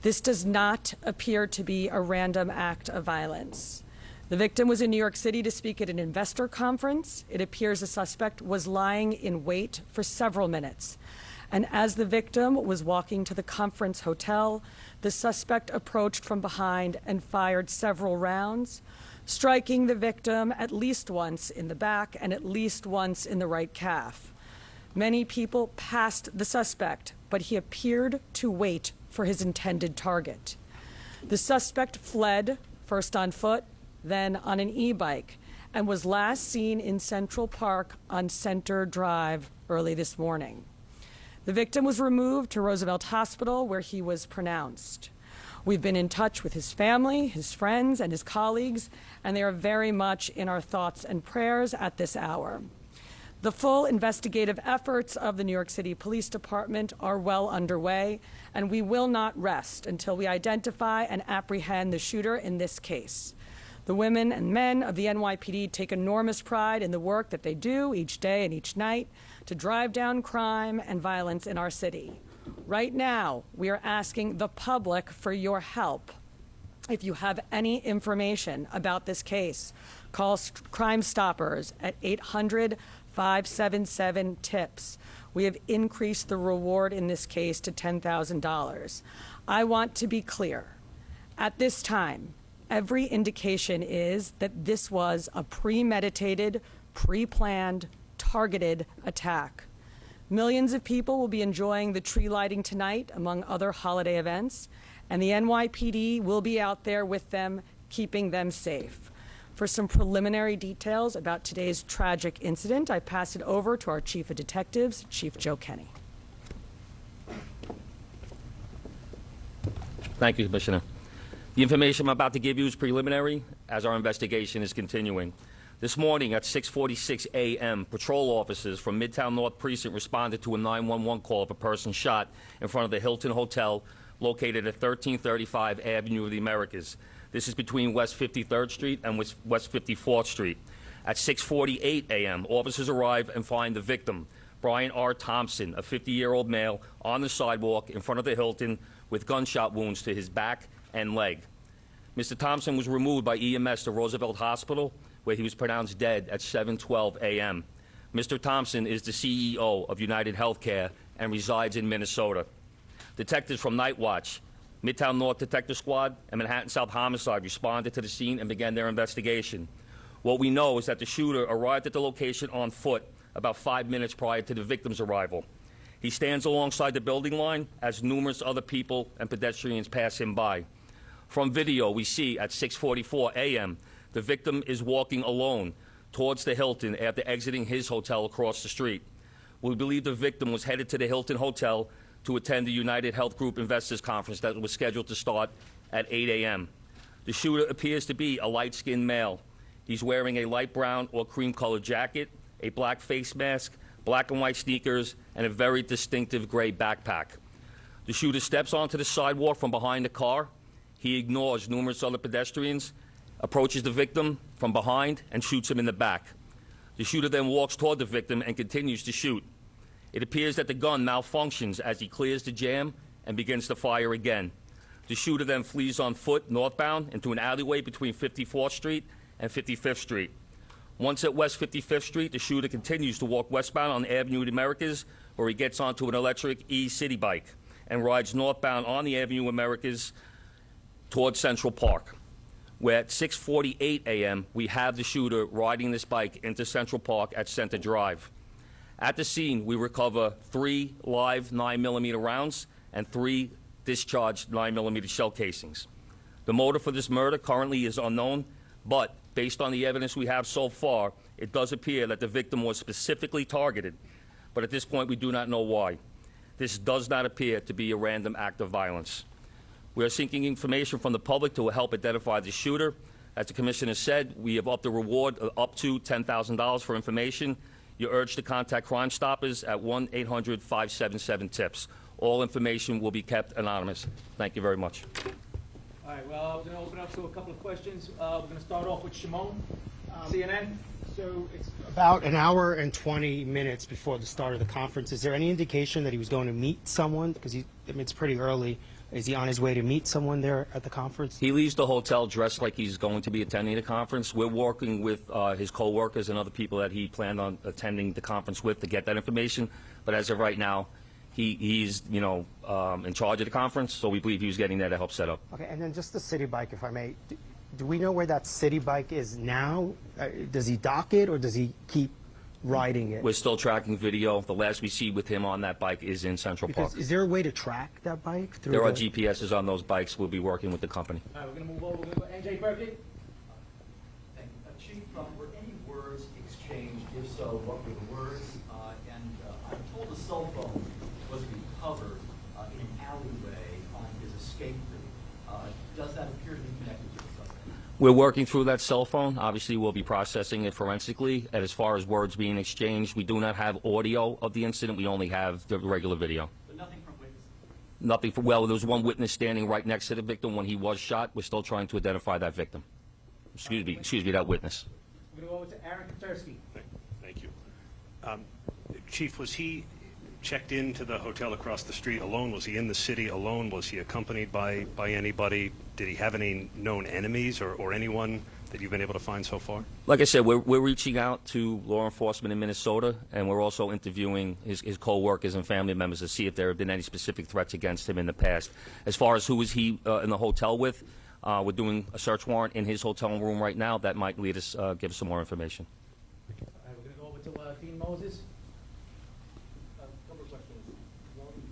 This does not appear to be a random act of violence. The victim was in New York City to speak at an investor conference. It appears the suspect was lying in wait for several minutes. And as the victim was walking to the conference hotel, the suspect approached from behind and fired several rounds, striking the victim at least once in the back and at least once in the right calf. Many people passed the suspect, but he appeared to wait for his intended target. The suspect fled, first on foot, then on an e-bike, and was last seen in Central Park on Center Drive early this morning. The victim was removed to Roosevelt Hospital, where he was pronounced. We've been in touch with his family, his friends, and his colleagues, and they are very much in our thoughts and prayers at this hour. The full investigative efforts of the New York City Police Department are well underway, and we will not rest until we identify and apprehend the shooter in this case. The women and men of the NYPD take enormous pride in the work that they do each day and each night to drive down crime and violence in our city. Right now, we are asking the public for your help. If you have any information about this case, call Crime Stoppers at 800-577-TIPS. We have increased the reward in this case to $10,000. I want to be clear. At this time, every indication is that this was a premeditated, pre-planned, targeted attack. Millions of people will be enjoying the tree lighting tonight, among other holiday events, and the NYPD will be out there with them, keeping them safe. For some preliminary details about today's tragic incident, I pass it over to our Chief of Detectives, Chief Joe Kenny. Thank you, Commissioner. The information I'm about to give you is preliminary, as our investigation is continuing. This morning at 6:46 a.m., patrol officers from Midtown North Precinct responded to a 911 call of a person shot in front of the Hilton Hotel located at 1335 Avenue of the Americas. This is between West 53rd Street and West 54th Street. At 6:48 a.m., officers arrive and find the victim, Brian R. Thompson, a 50-year-old male, on the sidewalk in front of the Hilton with gunshot wounds to his back and leg. Mr. Thompson was removed by EMS to Roosevelt Hospital, where he was pronounced dead at 7:12 a.m. Mr. Thompson is the CEO of United Healthcare and resides in Minnesota. Detectives from Night Watch, Midtown North Detective Squad, and Manhattan South Homicide responded to the scene and began their investigation. What we know is that the shooter arrived at the location on foot about 5 minutes prior to the victim's arrival. He stands alongside the building line as numerous other people and pedestrians pass him by. From video, we see at 6:44 a.m., the victim is walking alone towards the Hilton after exiting his hotel across the street. We believe the victim was headed to the Hilton Hotel to attend the United Health Group Investors Conference that was scheduled to start at 8 a.m. The shooter appears to be a light-skinned male. He's wearing a light brown or cream-colored jacket, a black face mask, black and white sneakers, and a very distinctive gray backpack. The shooter steps onto the sidewalk from behind the car. He ignores numerous other pedestrians, approaches the victim from behind, and shoots him in the back. The shooter then walks toward the victim and continues to shoot. It appears that the gun malfunctions as he clears the jam and begins to fire again. The shooter then flees on foot northbound into an alleyway between 54th Street and 55th Street. Once at West 55th Street, the shooter continues to walk westbound on Avenue of the Americas, where he gets onto an electric e-city bike and rides northbound on the Avenue of Americas towards Central Park, where at 6:48 a.m., we have the shooter riding this bike into Central Park at Center Drive. At the scene, we recover 3 live 9mm rounds and 3 discharged 9mm shell casings. The motive for this murder currently is unknown, but based on the evidence we have so far, it does appear that the victim was specifically targeted, but at this point we do not know why. This does not appear to be a random act of violence. We are seeking information from the public to help identify the shooter. As the Commissioner said, we have upped the reward up to $10,000 for information. You're urged to contact Crime Stoppers at 1-800-577-TIPS. All information will be kept anonymous. Thank you very much. All right, well, we're going to open up to a couple of questions. We're going to start off with Shimon, CNN. So it's about an hour and 20 minutes before the start of the conference. Is there any indication that he was going to meet someone? Because it's pretty early. Is he on his way to meet someone there at the conference? He leaves the hotel dressed like he's going to be attending the conference. We're working with his co-workers and other people that he planned on attending the conference with to get that information. But as of right now, he's in charge of the conference, so we believe he was getting there to help set up. Okay, and then just the city bike, if I may. Do we know where that city bike is now? Does he dock it, or does he keep riding it? We're still tracking video. The last we see with him on that bike is in Central Park. Because is there a way to track that bike? Through There are the- GPSs on those bikes. We'll be working with the company. All right, we're gonna move over, we're gonna go NJ Berkeley. Thank you. Chief, were any words exchanged? If so, what were the words? I'm told a cell phone was recovered in an alleyway on his escape route. Does that appear to be connected to the suspect? We're working through that cell phone. Obviously, we'll be processing it forensically. And as far as words being exchanged, we do not have audio of the incident. We only have the regular video. But nothing from witnesses? Nothing well, there was one witness standing right next to the victim when he was shot. We're still trying to identify that victim. Excuse me, that witness. We're gonna go over to Aaron Katursky. Thank you. Chief, was he checked into the hotel across the street alone? Was he in the city alone? Was he accompanied by anybody? Did he have any known enemies or anyone that you've been able to find so far? Like I said, we're reaching out to law enforcement in Minnesota, and we're also interviewing his co-workers and family members to see if there have been any specific threats against him in the past. As far as who was he in the hotel with, we're doing a search warrant in his hotel room right now. That might lead us, give us some more information. All right, we're gonna go over to Dean Moses. A couple of questions. One,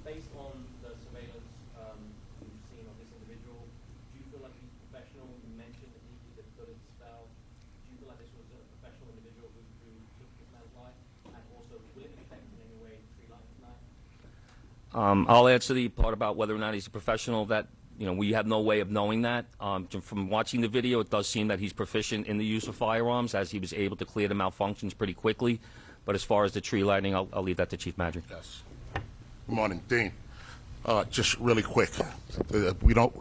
based on the surveillance you've seen of this individual, do you feel like he's professional? You mentioned that he did a good spell. Do you feel like this was a professional individual who took this man's life? And also, will it affect in any way tree life tonight? I'll answer the part about whether or not he's a professional. That we have no way of knowing that. From watching the video, it does seem that he's proficient in the use of firearms, as he was able to clear the malfunctions pretty quickly. But as far as the tree lighting, I'll leave that to Chief Madry. Yes. Good morning, Dean. Just really quick,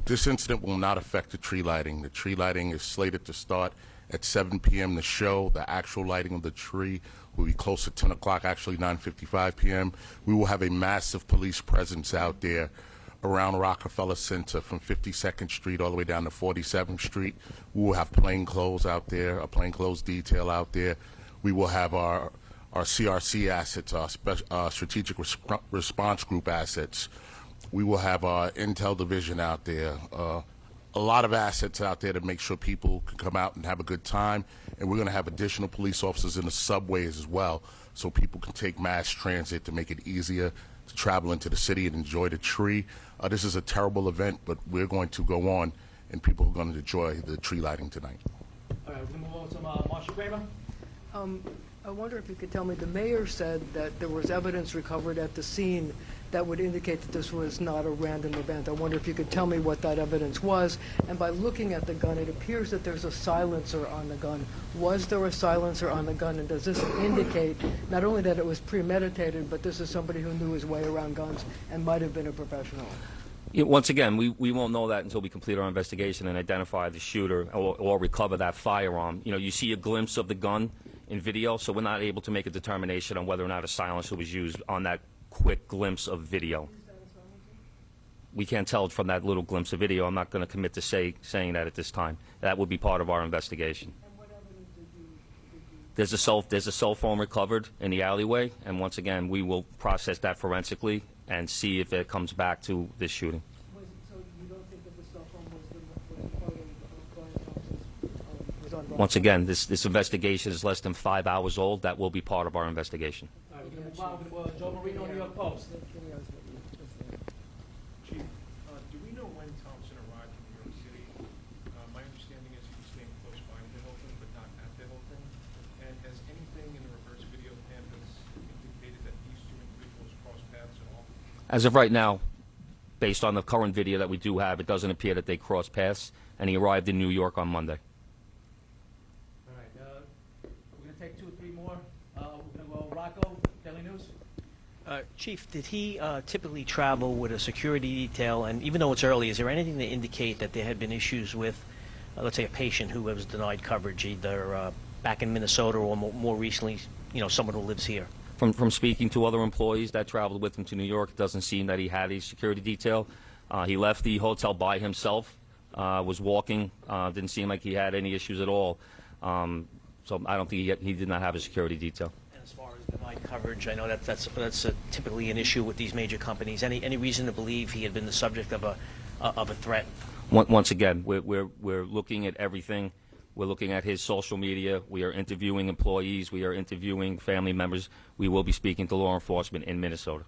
this incident will not affect the tree lighting. The tree lighting is slated to start at 7 p.m. The show, the actual lighting of the tree, will be close at 10 o'clock, actually 9:55 p.m. We will have a massive police presence out there around Rockefeller Center from 52nd Street all the way down to 47th Street. We will have plainclothes out there, a plainclothes detail out there. We will have our CRC assets, our Strategic Response Group assets. We will have our Intel Division out there. A lot of assets out there to make sure people can come out and have a good time. And we're going to have additional police officers in the subways as well, so people can take mass transit to make it easier to travel into the city and enjoy the tree. This is a terrible event, but we're going to go on, and people are going to enjoy the tree lighting tonight. All right, we're gonna move over to Marsha Kramer. I wonder if you could tell me, the mayor said that there was evidence recovered at the scene that would indicate that this was not a random event. I wonder if you could tell me what that evidence was. And by looking at the gun, it appears that there's a silencer on the gun. Was there a silencer on the gun? And does this indicate not only that it was premeditated, but this is somebody who knew his way around guns and might have been a professional? Once again, we won't know that until we complete our investigation and identify the shooter or recover that firearm. You see a glimpse of the gun in video, so we're not able to make a determination on whether or not a silencer was used on that quick glimpse of video. We can't tell from that little glimpse of video. I'm not going to commit to saying that at this time. That will be part of our investigation. And what evidence did you There's a cell phone recovered in the alleyway, and once again, we will process that forensically and see if it comes back to this shooting. So you don't think that the cell phone was part of Brian Thompson's, was on Once again, this investigation is less than 5 hours old. That will be part of our investigation. All right, we're gonna move on with Joe Marino, New York Post. Chief, do we know when Thompson arrived in New York City? My understanding is he was staying close by to the Hilton, but not at the Hilton. And has anything in the reverse video cameras indicated that these two individuals crossed paths at all? As of right now, based on the current video that we do have, it doesn't appear that they crossed paths, and he arrived in New York on Monday. All right, we're gonna take 2 or 3 more. We're gonna go Rocco, Daily News. Chief, did he typically travel with a security detail? And even though it's early, is there anything to indicate that there had been issues with, let's say, a patient who was denied coverage, either back in Minnesota or more recently, someone who lives here? From speaking to other employees that traveled with him to New York, it doesn't seem that he had a security detail. He left the hotel by himself, was walking, didn't seem like he had any issues at all. So I don't think he did not have a security detail. And as far as denied coverage, I know that's typically an issue with these major companies. Any reason to believe he had been the subject of a threat? Once again, we're looking at everything. We're looking at his social media. We are interviewing employees. We are interviewing family members. We will be speaking to law enforcement in Minnesota.